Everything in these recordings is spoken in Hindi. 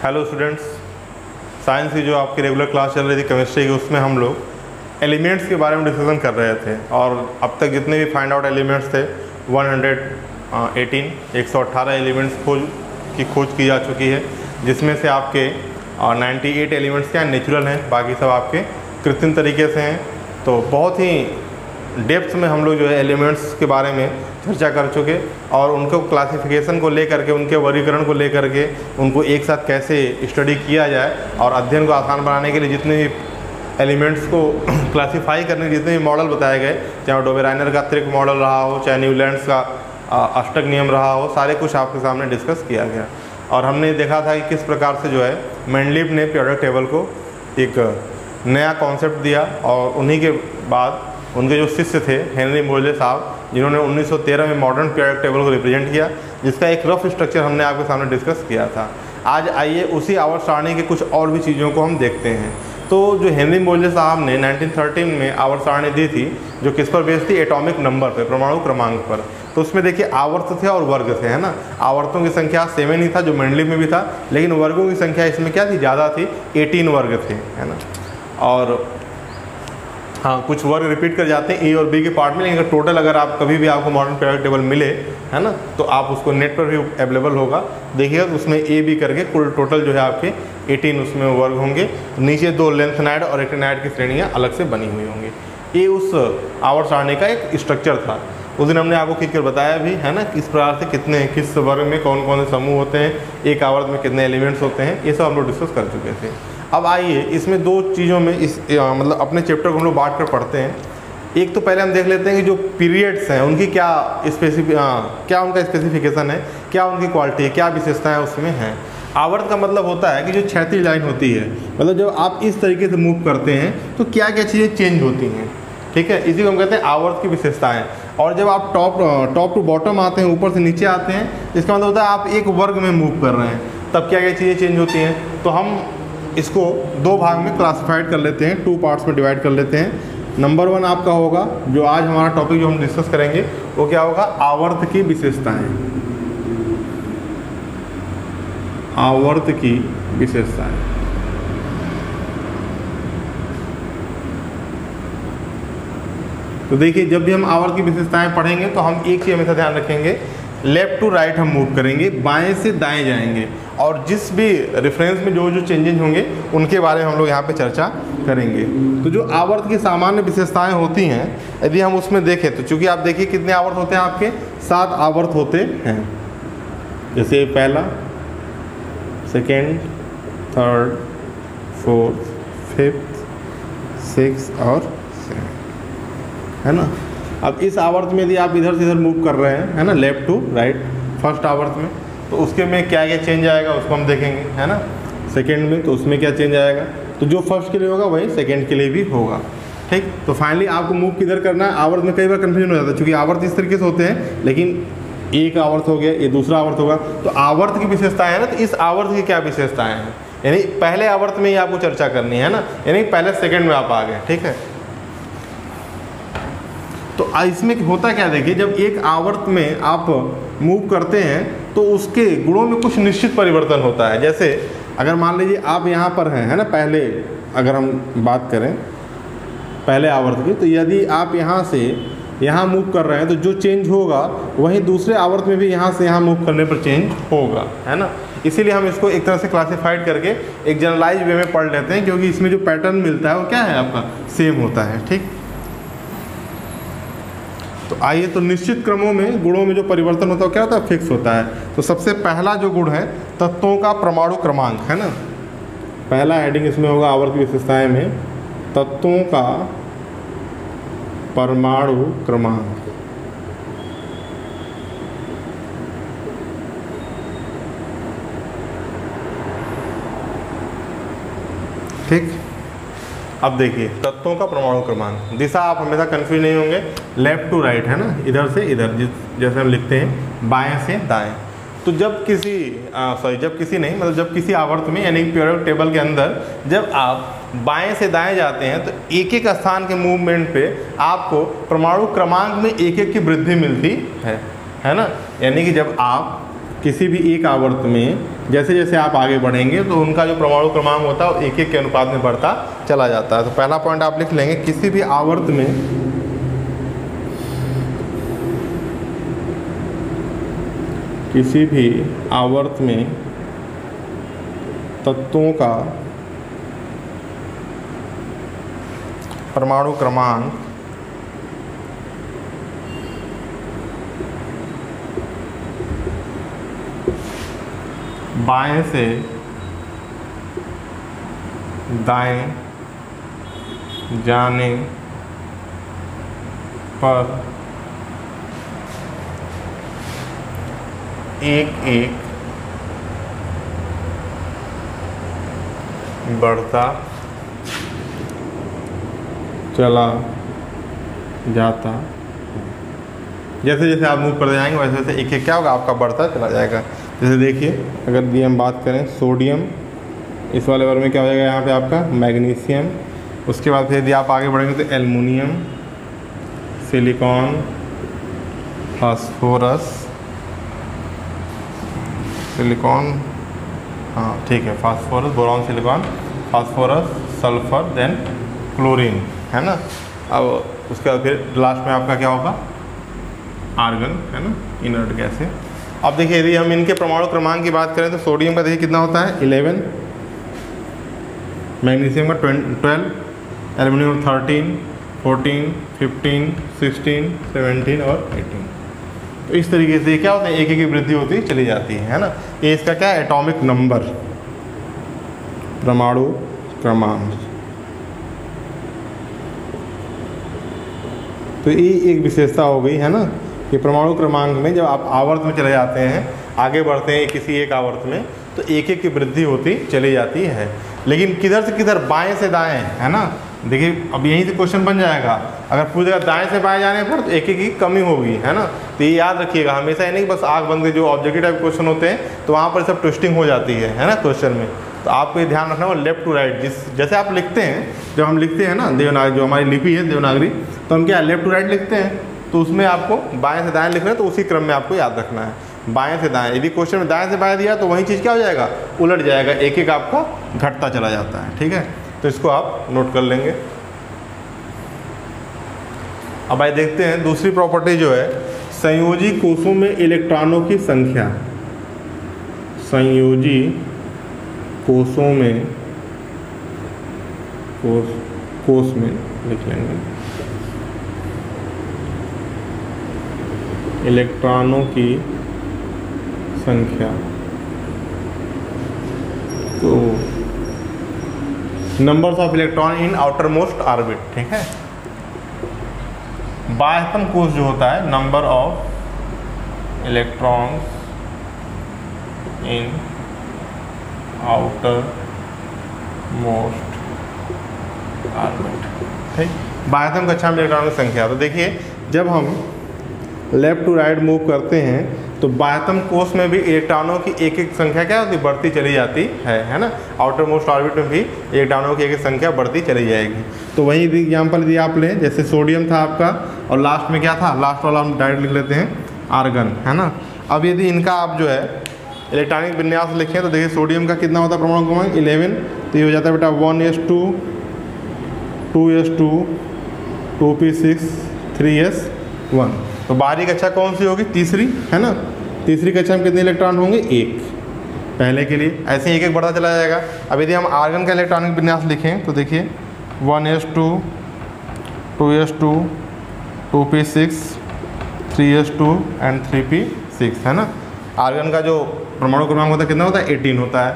हेलो स्टूडेंट्स, साइंस की जो आपकी रेगुलर क्लास चल रही थी केमिस्ट्री की, उसमें हम लोग एलिमेंट्स के बारे में डिस्कशन कर रहे थे। और अब तक जितने भी फाइंड आउट एलिमेंट्स थे 118 एलिमेंट्स की खोज की जा चुकी है, जिसमें से आपके 98 एलिमेंट्स क्या नेचुरल हैं, बाकी सब आपके कृत्रिम तरीके से हैं। तो बहुत ही डेप्थ में हम लोग जो है एलिमेंट्स के बारे में चर्चा कर चुके और उनको क्लासिफिकेशन को लेकर के, उनके वर्गीकरण को लेकर के, उनको एक साथ कैसे स्टडी किया जाए और अध्ययन को आसान बनाने के लिए जितने भी एलिमेंट्स को क्लासिफाई करने के जितने भी मॉडल बताए गए, चाहे डोबेराइनर का त्रिक मॉडल रहा हो, चाहे न्यूलैंड्स का अष्टक नियम रहा हो, सारे कुछ आपके सामने डिस्कस किया गया। और हमने देखा था कि किस प्रकार से जो है मेंडलीव ने पीरियोडिक टेबल को एक नया कॉन्सेप्ट दिया और उन्हीं के बाद उनके जो शिष्य थे हेनरी मोजले साहब, जिन्होंने 1913 में मॉडर्न पीरियोडिक टेबल को रिप्रेजेंट किया, जिसका एक रफ स्ट्रक्चर हमने आपके सामने डिस्कस किया था। आज आइए उसी आवर्त सारणी के कुछ और भी चीज़ों को हम देखते हैं। तो जो हेनरी मोजले साहब ने 1913 में आवर्त सारणी दी थी, जो किस पर बेस्ड थी, एटॉमिक नंबर पर, परमाणु क्रमांक पर। तो उसमें देखिए आवर्त थे और वर्ग थे, है ना। आवर्तों की संख्या 7 ही था जो मेंडलीव में भी था, लेकिन वर्गों की संख्या इसमें क्या थी, ज़्यादा थी, 18 वर्ग थे, है ना। और हाँ, कुछ वर्ग रिपीट कर जाते हैं ए और बी के पार्ट में, लेकिन टोटल अगर आप कभी भी आपको मॉडर्न पीरियोडिक टेबल मिले, है ना, तो आप उसको नेट पर भी अवेलेबल होगा, देखिएगा तो उसमें ए बी करके कुल टोटल जो है आपके 18 उसमें वर्ग होंगे। नीचे 2 लेंथनाइड और एक्टिनाइड की श्रेणियाँ अलग से बनी हुई होंगी। ये उस आवर्त सारणी का एक स्ट्रक्चर था। उस दिन हमने आपको खींच कर बताया भी, है ना, किस प्रकार से किस वर्ग में कौन कौन से समूह होते हैं, एक आवर्त में कितने एलिमेंट्स होते हैं, ये सब हम लोग डिस्कस कर चुके थे। अब आइए इसमें 2 चीज़ों में मतलब अपने चैप्टर को हम लोग बांट कर पढ़ते हैं। एक तो पहले हम देख लेते हैं कि जो पीरियड्स हैं उनकी क्या क्या उनका स्पेसिफिकेशन है, क्या उनकी क्वालिटी है, क्या विशेषताएं उसमें हैं। आवर्त का मतलब होता है कि जो क्षैतिज लाइन होती है, मतलब जब आप इस तरीके से मूव करते हैं तो क्या क्या चीज़ें चेंज होती हैं, ठीक है, इसी को हम कहते हैं आवर्त की विशेषताएँ। और जब आप टॉप टू बॉटम आते हैं, ऊपर से नीचे आते हैं, इसका मतलब होता है आप एक वर्ग में मूव कर रहे हैं, तब क्या क्या चीज़ें चेंज होती हैं। तो हम इसको 2 भाग में क्लासिफाइड कर लेते हैं, 2 पार्ट्स में डिवाइड कर लेते हैं। नंबर 1 आपका होगा, जो आज हमारा टॉपिक जो हम डिस्कस करेंगे वो क्या होगा, आवर्त की विशेषताएं। आवर्त की विशेषताएं। तो देखिए, जब भी हम आवर्त की विशेषताएं पढ़ेंगे तो हम एक चीज़ हमेशा ध्यान रखेंगे, लेफ्ट टू राइट हम मूव करेंगे, बाएं से दाएं जाएंगे, और जिस भी रेफरेंस में जो जो चेंजेस होंगे उनके बारे में हम लोग यहाँ पे चर्चा करेंगे। तो जो आवर्त की सामान्य विशेषताएं होती हैं, यदि हम उसमें देखें तो चूँकि आप देखिए कितने आवर्त होते हैं, आपके 7 आवर्त होते हैं। जैसे पहला, सेकेंड, थर्ड, फोर्थ, फिफ्थ, 6 और 7, है ना। अब इस आवर्त में यदि आप इधर से इधर मूव कर रहे हैं, है ना, लेफ्ट टू राइट फर्स्ट आवर्त में, तो उसके में क्या क्या चेंज आएगा उसको हम देखेंगे, है ना। सेकेंड में तो उसमें क्या चेंज आएगा, तो जो फर्स्ट के लिए होगा वही सेकेंड के लिए भी होगा, ठीक। तो फाइनली आपको मूव किधर करना है, आवर्त में कई बार कन्फ्यूजन हो जाता है, क्योंकि आवर्त इस तरीके से होते हैं, लेकिन एक आवर्त हो गया, ये दूसरा आवर्त होगा। तो आवर्त की विशेषताएं है ना, तो इस आवर्त की क्या विशेषताएँ हैं, यानी पहले आवर्त में ही आपको चर्चा करनी है ना, यानी पहले सेकेंड में आप आ गए, ठीक है। तो इसमें होता क्या, देखिए, जब एक आवर्त में आप मूव करते हैं तो उसके गुणों में कुछ निश्चित परिवर्तन होता है। जैसे अगर मान लीजिए आप यहाँ पर हैं, है ना, पहले अगर हम बात करें पहले आवर्त की, तो यदि आप यहाँ से यहाँ मूव कर रहे हैं तो जो चेंज होगा वहीं दूसरे आवर्त में भी यहाँ से यहाँ मूव करने पर चेंज होगा, है ना। इसीलिए हम इसको एक तरह से क्लासिफाइड करके एक जनरलाइज वे में पढ़ लेते हैं, क्योंकि इसमें जो पैटर्न मिलता है वो क्या है, आपका सेम होता है, ठीक। तो आइए, तो निश्चित क्रमों में गुणों में जो परिवर्तन होता है क्या होता है, फिक्स होता है। तो सबसे पहला जो गुण है, तत्वों का परमाणु क्रमांक, है ना। पहला हेडिंग इसमें होगा आवर्त की विशेषताएं में, तत्वों का परमाणु क्रमांक। ठीक। अब देखिए, तत्वों का परमाणु क्रमांक, दिशा आप हमेशा कंफ्यूज नहीं होंगे, लेफ्ट टू राइट, है ना, इधर से इधर, जैसे हम लिखते हैं बाएं से दाएं। तो जब किसी आवर्त में, यानी पीरियोडिक टेबल के अंदर जब आप बाएं से दाएं जाते हैं तो एक एक स्थान के मूवमेंट पे आपको परमाणु क्रमांक में एक एक की वृद्धि मिलती है ना। यानी कि जब आप किसी भी एक आवर्त में जैसे जैसे आप आगे बढ़ेंगे तो उनका जो परमाणु क्रमांक होता है वो एक एक के अनुपात में बढ़ता चला जाता है। तो पहला पॉइंट आप लिख लेंगे, किसी भी आवर्त में तत्वों का परमाणु क्रमांक बाएं से दाएं जाने पर एक एक बढ़ता चला जाता। जैसे जैसे आप मूव करते जाएंगे वैसे वैसे एक एक क्या होगा आपका बढ़ता चला जाएगा। जैसे देखिए, अगर यदि हम बात करें सोडियम, इस वाले वर्ग में क्या हो जाएगा यहाँ पे आपका मैग्नीशियम। उसके बाद फिर यदि आप आगे बढ़ेंगे तो एल्युमिनियम, सिलिकॉन, फास्फोरस, सिलिकॉन, हाँ ठीक है, phosphorus, boron, silicon, phosphorus, sulphur, then chlorine, है ना। अब उसके बाद फिर लास्ट में आपका क्या होगा, आर्गन, है ना, इनर्ट गैस है। अब देखिए, यदि हम इनके परमाणु क्रमांक की बात करें तो सोडियम का देखिए कितना होता है 11, मैग्नीशियम का 12, एल्युमिनियम 13, 14, 15, 16, 17 और 18। तो इस तरीके से क्या होता है, एक एक की वृद्धि होती चली जाती है ना। ये इसका क्या है, एटॉमिक नंबर, परमाणु क्रमांक। तो ये एक विशेषता हो गई है ना कि परमाणु क्रमांक में जब आप आवर्त में चले जाते हैं, आगे बढ़ते हैं किसी एक आवर्त में, तो एक एक की वृद्धि होती चली जाती है। लेकिन किधर से किधर, बाएं से दाएं, है ना। देखिए अब यहीं से क्वेश्चन बन जाएगा, अगर पूरी जगह दाएं से बाएं जाने पर तो एक एक की कमी होगी, है ना। तो ये याद रखिएगा हमेशा, ये नहीं बस आग बंद के जो ऑब्जेक्टिव टाइप क्वेश्चन होते हैं तो वहाँ पर सब ट्विस्टिंग हो जाती है ना क्वेश्चन में। तो आपको ये ध्यान रखना होगा लेफ्ट टू राइट, जैसे आप लिखते हैं, जब हम लिखते हैं ना देवनागरी, जो हमारी लिपि है देवनागरी, तो हम क्या लेफ्ट टू राइट लिखते हैं, तो उसमें आपको बाएं से दाएं लिख रहे हैं तो उसी क्रम में आपको याद रखना है, बाएं से दाएं। यदि क्वेश्चन में दाएं से बाएं दिया तो वही चीज़ क्या हो जाएगा, उलट जाएगा, एक एक आपका घटता चला जाता है, ठीक है। तो इसको आप नोट कर लेंगे। अब आइए देखते हैं दूसरी प्रॉपर्टी जो है, संयोजी कोषों में इलेक्ट्रॉनों की संख्या। संयोजी कोषों में, कोष में लिख लेंगे, इलेक्ट्रॉनों की संख्या। तो numbers of electron in outer most orbit, ठीक है। बाह्यतम कोष जो होता है, number of electrons in outer most orbit, ठीक। बाह्यतम कक्षा में इलेक्ट्रॉनों की संख्या। तो देखिए जब हम लेफ्ट टू राइट मूव करते हैं तो बाह्यतम कोष में भी इलेक्ट्रॉनों की एक एक संख्या क्या होती, बढ़ती चली जाती है ना। आउटर मोस्ट ऑर्बिट में भी इलेक्ट्रॉनों की एक एक संख्या बढ़ती चली जाएगी। तो वही एग्जाम्पल यदि आप लें, जैसे सोडियम था आपका और लास्ट में क्या था, लास्ट वाला हम डायरेक्ट लिख लेते हैं आर्गन, है ना। अब यदि इनका आप जो है इलेक्ट्रॉनिक विन्यास लिखें तो देखिए सोडियम का कितना होता है परमाणु क्रमांक 11, तो ये हो जाता है बेटा 1s2, 2s2, 2p6, 3s1। तो बाहरी कक्षा कौन सी होगी, तीसरी, है ना। तीसरी कक्षा में कितने इलेक्ट्रॉन होंगे, एक, पहले के लिए। ऐसे ही एक एक बढ़ता चला जाएगा। अब यदि हम आर्गन का इलेक्ट्रॉनिक विन्यास लिखें तो देखिए 1s2, 2s2, 2p6, 3s2 and 3p6, है ना। आर्गन का जो परमाणु क्रमांक होता है कितना होता है, 18 होता है।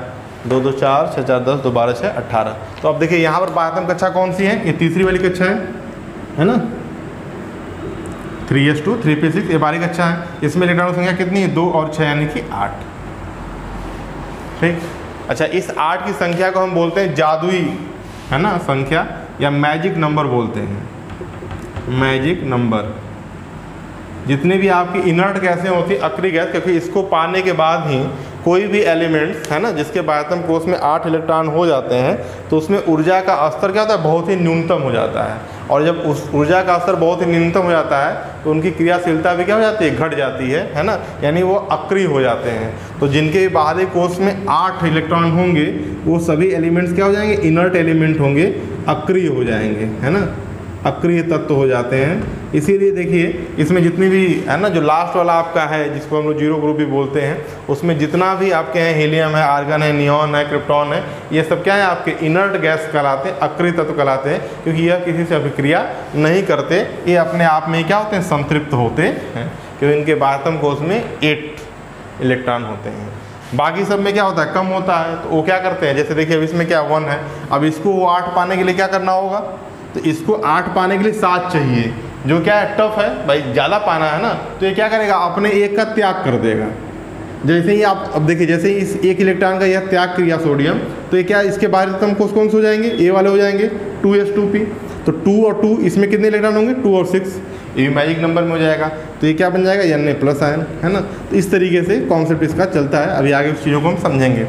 2 2 4 6 4 10 2 12 6 18। तो अब देखिए यहाँ पर बाह्यतम कक्षा कौन सी है, ये तीसरी वाली कक्षा है ना। 3s2, 3p6 ये बाहरी कक्षा है। इसमें इलेक्ट्रॉनों की संख्या कितनी है, 2 और 6 यानी कि 8, ठीक। अच्छा, इस 8 की संख्या को हम बोलते हैं जादुई, है ना, संख्या, या मैजिक नंबर बोलते हैं, मैजिक नंबर। जितने भी आपकी इनर्ट गैसें होती हैं, अक्रिय गैस, क्योंकि इसको पाने के बाद ही कोई भी एलिमेंट्स है ना जिसके बाह्यतम कोष में 8 इलेक्ट्रॉन हो जाते हैं तो उसमें ऊर्जा का स्तर क्या होता है, बहुत ही न्यूनतम हो जाता है। और जब उस ऊर्जा का स्तर बहुत ही न्यूनतम हो जाता है तो उनकी क्रियाशीलता भी क्या हो जाती है, घट जाती है ना, यानी वो अक्रिय हो जाते हैं। तो जिनके बाहरी कोष में 8 इलेक्ट्रॉन होंगे वो सभी एलिमेंट्स क्या हो जाएंगे, इनर्ट एलिमेंट होंगे, अक्रिय हो जाएंगे, है ना, अक्रिय तत्व हो जाते हैं। इसीलिए देखिए इसमें जितनी भी है ना, जो लास्ट वाला आपका है जिसको हम लोग जीरो ग्रुप भी बोलते हैं, उसमें जितना भी आपके हैं हीलियम है, आर्गन है, नियॉन है, क्रिप्टॉन है, ये सब क्या है आपके इनर्ट गैस कहलाते हैं, अक्रिय तत्व कहलाते हैं, क्योंकि यह किसी से अभिक्रिया नहीं करते, ये अपने आप में क्या होते हैं, संतृप्त होते हैं, क्योंकि इनके बाह्यतम कोष में 8 इलेक्ट्रॉन होते हैं। बाकी सब में क्या होता है, कम होता है, तो वो क्या करते हैं, जैसे देखिए अब इसमें क्या 1 है, अब इसको 8 पाने के लिए क्या करना होगा, तो इसको 8 पाने के लिए 7 चाहिए, जो क्या है टफ है भाई, ज़्यादा पाना है ना, तो ये क्या करेगा, अपने एक का त्याग कर देगा। जैसे ही आप अब देखिए, जैसे ही इस 1 इलेक्ट्रॉन का यह त्याग किया सोडियम, तो ये क्या इसके बाह्यतम कोष कौन से हो जाएंगे, ए वाले हो जाएंगे, 2s2p। तो 2 और 2 इसमें कितने इलेक्ट्रॉन होंगे, 2 और 6, ये मैजिक नंबर में हो जाएगा, तो ये क्या बन जाएगा, Na प्लस आयन, है ना। तो इस तरीके से कॉन्सेप्ट इसका चलता है, अभी आगे उस चीज़ों को हम समझेंगे।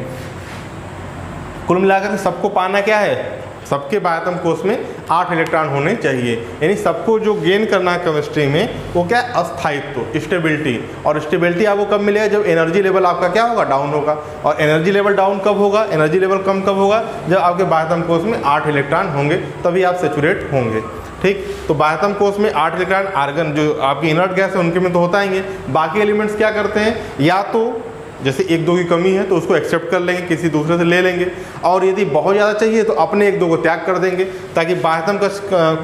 कुल मिलाकर सबको पाना क्या है, सबके बाह्यतम कोष में 8 इलेक्ट्रॉन होने चाहिए, यानी सबको जो गेन करना है केमिस्ट्री में वो क्या है, अस्थायित्व, स्टेबिलिटी। और स्टेबिलिटी आपको कब मिलेगा, जब एनर्जी लेवल आपका क्या होगा, डाउन होगा। और एनर्जी लेवल डाउन कब होगा, एनर्जी लेवल कम कब होगा, जब आपके बाह्यतम कोष में 8 इलेक्ट्रॉन होंगे, तभी आप सेचुरेट होंगे। ठीक, तो बाह्यतम कोष में 8 इलेक्ट्रॉन आर्गन जो आपकी इनर्ट गैस है उनके में तो होता ही है। बाकी एलिमेंट्स क्या करते हैं, या तो जैसे 1-2 की कमी है तो उसको एक्सेप्ट कर लेंगे, किसी दूसरे से ले लेंगे, और यदि बहुत ज़्यादा चाहिए तो अपने 1-2 को त्याग कर देंगे, ताकि बाह्यतम का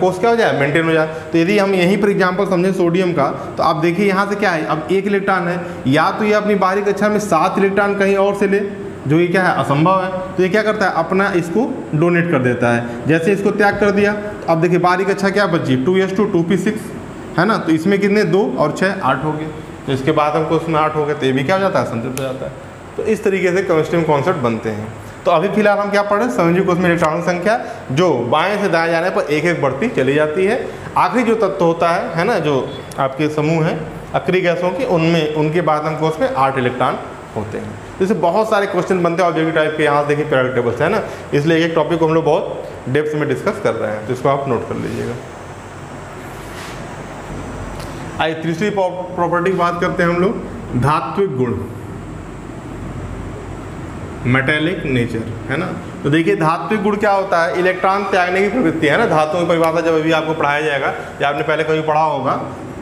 कोष क्या हो जाए, मेंटेन हो जाए। तो यदि हम यहीं पर एग्जांपल समझें सोडियम का, तो आप देखिए यहाँ से क्या है, अब 1 इलेक्ट्रॉन है, या तो ये अपनी बाहरी कक्षा में 7 इलेक्ट्रॉन कहीं और से ले, जो ये क्या है, असंभव है, तो ये क्या करता है, अपना इसको डोनेट कर देता है। जैसे इसको त्याग कर दिया, तो अब देखिए बाहरी कक्षा क्या बची, 2s2 2p6, है ना, तो इसमें कितने 2 और 6 8 हो गए, तो इसके बाद हमको उसमें 8 हो गए, तो ये भी क्या हो जाता है, संतृप्त हो जाता है। तो इस तरीके से केमिस्ट्री में कॉन्सेप्ट बनते हैं। तो अभी फिलहाल हम क्या पढ़ रहे हैं, संयोजी कोष में इलेक्ट्रॉन संख्या जो बाएं से दाएं जाने पर एक एक बढ़ती चली जाती है। आखिरी जो तत्व होता है ना, जो आपके समूह हैं अक्रिय गैसों के, उनमें उनके बाह्यतम कोष में 8 इलेक्ट्रॉन होते हैं। जैसे बहुत सारे क्वेश्चन बनते हैं ऑब्जेक्टिव टाइप के, यहाँ देखिए पीरियोडिक टेबल्स है ना, इसलिए एक टॉपिक को हम लोग बहुत डेप्थ में डिस्कस कर रहे हैं, तो इसको आप नोट कर लीजिएगा। आइए तीसरी प्रॉपर्टी की बात करते हैं हम लोग, धात्विक गुण, मेटेलिक नेचर, है ना। तो देखिए धात्विक गुण क्या होता है, इलेक्ट्रॉन त्यागने की प्रवृत्ति है ना। धातुओं की परिभाषा जब अभी आपको पढ़ाया जाएगा या आपने पहले कभी पढ़ा होगा,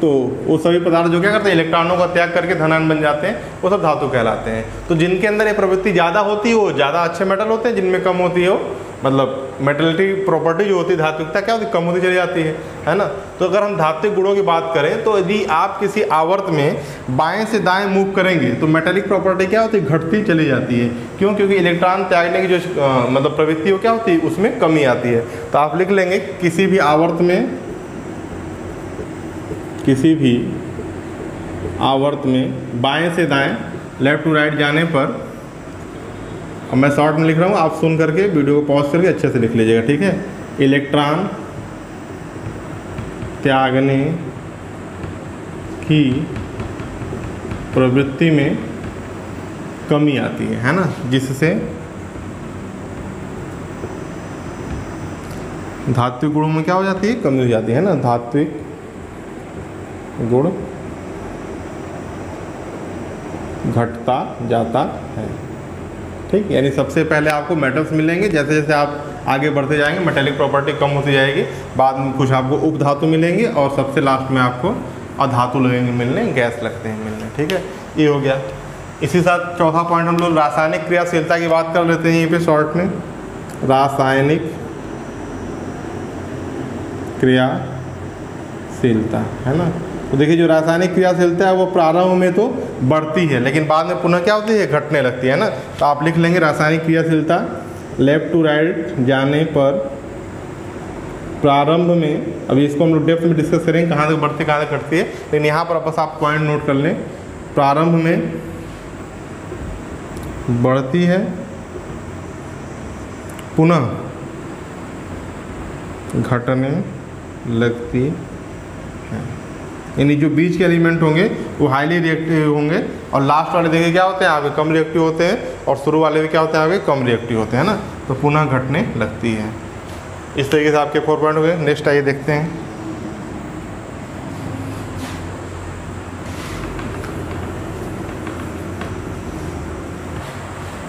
तो वो सभी पदार्थ जो क्या करते हैं, इलेक्ट्रॉनों का त्याग करके धनायन बन जाते हैं, वो सब धातु कहलाते हैं। तो जिनके अंदर ये प्रवृत्ति ज़्यादा होती है वो ज़्यादा अच्छे मेटल होते हैं, जिनमें कम होती है वो मतलब मेटलिटी प्रॉपर्टी जो होती है, धात्विकता क्या होती है, कम होती चली जाती है ना। तो अगर हम धात्विक गुणों की बात करें, तो यदि आप किसी आवर्त में बाएं से दाएं मूव करेंगे तो मेटेलिक प्रॉपर्टी क्या होती है, घटती चली जाती है। क्यों, क्योंकि इलेक्ट्रॉन त्यागने की जो मतलब प्रवृत्ति वो क्या होती है, उसमें कमी आती है। तो आप लिख लेंगे किसी भी आवर्त में, किसी भी आवर्त में बाएं से दाएं, लेफ्ट टू राइट जाने पर, अब मैं शॉर्ट में लिख रहा हूँ, आप सुन करके वीडियो को पॉज करके अच्छे से लिख लीजिएगा, ठीक है। इलेक्ट्रॉन त्यागने की प्रवृत्ति में कमी आती है ना, जिससे धात्विक गुणों में क्या हो जाती है, कमी हो जाती है ना, धात्विक गुण घटता जाता है। ठीक, यानी सबसे पहले आपको मेटल्स मिलेंगे, जैसे जैसे आप आगे बढ़ते जाएंगे मेटेलिक प्रॉपर्टी कम होती जाएगी, बाद में कुछ आपको उपधातु मिलेंगे और सबसे लास्ट में आपको अधातु लगेंगे मिलने, गैस लगते हैं मिलने। ठीक है, ये हो गया। इसी साथ चौथा पॉइंट हम लोग रासायनिक क्रियाशीलता की बात कर लेते हैं यहीं पे शॉर्ट में। रासायनिक क्रियाशीलता, है ना। तो देखिए जो रासायनिक क्रियाशीलता है वो प्रारंभ में तो बढ़ती है, लेकिन बाद में पुनः क्या होती है, घटने लगती है ना। तो आप लिख लेंगे रासायनिक क्रियाशीलता लेफ्ट टू राइट जाने पर प्रारंभ में, अभी इसको हम लोग डेप्थ में डिस्कस करेंगे कहाँ तक बढ़ती कहाँ तक घटती है, लेकिन यहाँ पर बस आप पॉइंट नोट कर लें, प्रारंभ में बढ़ती है, पुनः घटने लगती है। यानी जो बीच के एलिमेंट होंगे वो हाईली रिएक्टिव होंगे, और लास्ट वाले देखिए क्या होते हैं आगे कम रिएक्टिव होते हैं, और शुरू वाले भी क्या होते हैं आगे कम रिएक्टिव होते हैं ना, तो पुनः घटने लगती है। इस तरीके से आपके 4 पॉइंट हो गए। नेक्स्ट आइए देखते हैं।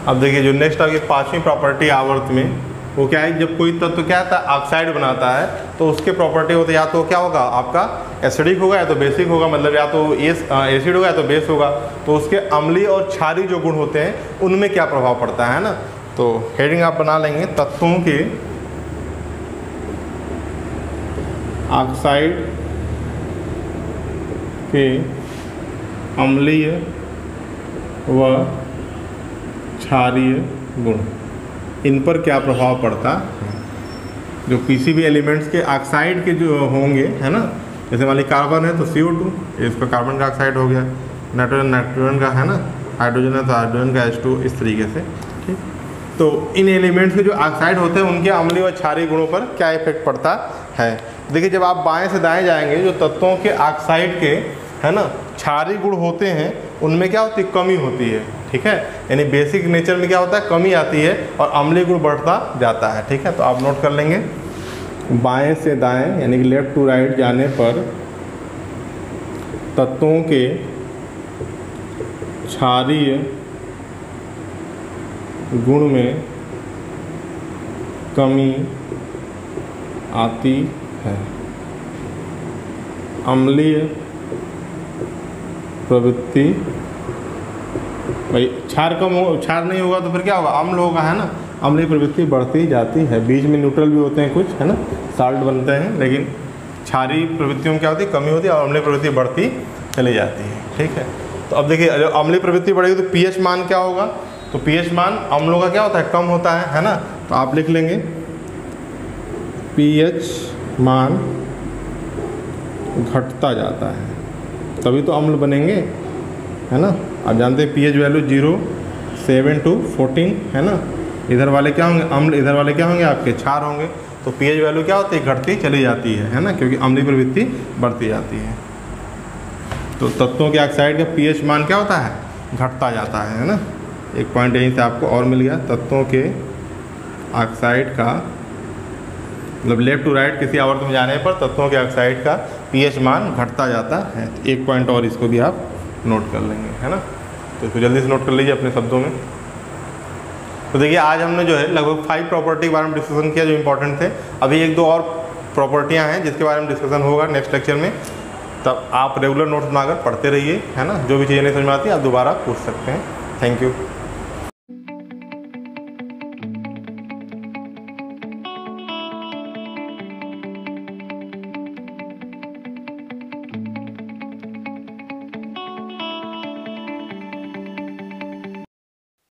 अब देखिए जो नेक्स्ट आपकी 5वीं प्रॉपर्टी आवर्त में वो क्या है, जब कोई तत्व क्या था ऑक्साइड बनाता है तो उसके प्रॉपर्टी होते या तो क्या होगा आपका एसिडिक होगा या तो बेसिक होगा, मतलब या तो एसिड होगा या तो बेस होगा, तो उसके अम्लीय और क्षारीय जो गुण होते हैं उनमें क्या प्रभाव पड़ता है ना। तो हेडिंग आप बना लेंगे, तत्वों के ऑक्साइड के अम्लीय व क्षारीय गुण, इन पर क्या प्रभाव पड़ता है। जो किसी भी एलिमेंट्स के ऑक्साइड के जो होंगे है ना, जैसे मान ली कार्बन है तो CO2, इसका कार्बन का ऑक्साइड हो गया, नाइट्रोजन का है ना, हाइड्रोजन है तो हाइड्रोजन का H2, इस तरीके से। ठीक, तो इन एलिमेंट्स के जो ऑक्साइड होते हैं उनके अम्लीय व क्षारीय गुणों पर क्या इफेक्ट पड़ता है। देखिए जब आप बाएँ से दाएँ जाएंगे, जो तत्वों के ऑक्साइड के है ना क्षारीय गुण होते हैं उनमें क्या होती है, कमी होती है। ठीक है, यानी बेसिक नेचर में क्या होता है, कमी आती है और अम्लीय गुण बढ़ता जाता है। ठीक है, तो आप नोट कर लेंगे, बाएं से दाएं यानी कि लेफ्ट टू राइट जाने पर तत्वों के क्षारीय गुण में कमी आती है, अम्लीय प्रवृत्ति, भाई क्षार कम हो, क्षार नहीं होगा तो फिर क्या होगा, अम्ल होगा है ना, अम्लीय प्रवृत्ति बढ़ती जाती है। बीच में न्यूट्रल भी होते हैं कुछ है ना, साल्ट बनते हैं, लेकिन क्षारीय प्रवृत्तियों में क्या होती है, कमी होती है और अम्लीय प्रवृत्ति बढ़ती चली जाती है। ठीक है, तो अब देखिए जब अम्लीय प्रवृत्ति बढ़ेगी तो pH मान क्या होगा, तो pH मान अम्लों का क्या होता है, कम होता है ना, तो आप लिख लेंगे pH मान घटता जाता है, तभी तो अम्ल बनेंगे है ना। आप जानते हैं pH वैल्यू 0, 7 to 14 है ना, इधर वाले क्या होंगे अम्ल, इधर वाले क्या होंगे आपके क्षार होंगे, तो pH वैल्यू क्या होती है, घटती चली जाती है ना, क्योंकि अम्लीय प्रवृत्ति बढ़ती जाती है। तो तत्वों के ऑक्साइड का pH मान क्या होता है, घटता जाता है ना। एक पॉइंट यहीं से आपको और मिल गया, तत्वों के ऑक्साइड का मतलब लेफ्ट टू राइट किसी आवर्त में जाने पर तत्वों के ऑक्साइड का pH मान घटता जाता है। तो एक पॉइंट और इसको भी आप नोट कर लेंगे है ना, तो इसको जल्दी से नोट कर लीजिए अपने शब्दों में। तो देखिए आज हमने जो है लगभग 5 प्रॉपर्टी के बारे में डिस्कशन किया जो इंपॉर्टेंट थे। अभी 1-2 और प्रॉपर्टियां हैं जिसके बारे में डिस्कशन होगा नेक्स्ट लेक्चर में, तब आप रेगुलर नोट्स बनाकर पढ़ते रहिए है ना। जो भी चीज़ें नहीं समझ में आती आप दोबारा पूछ सकते हैं। Thank you.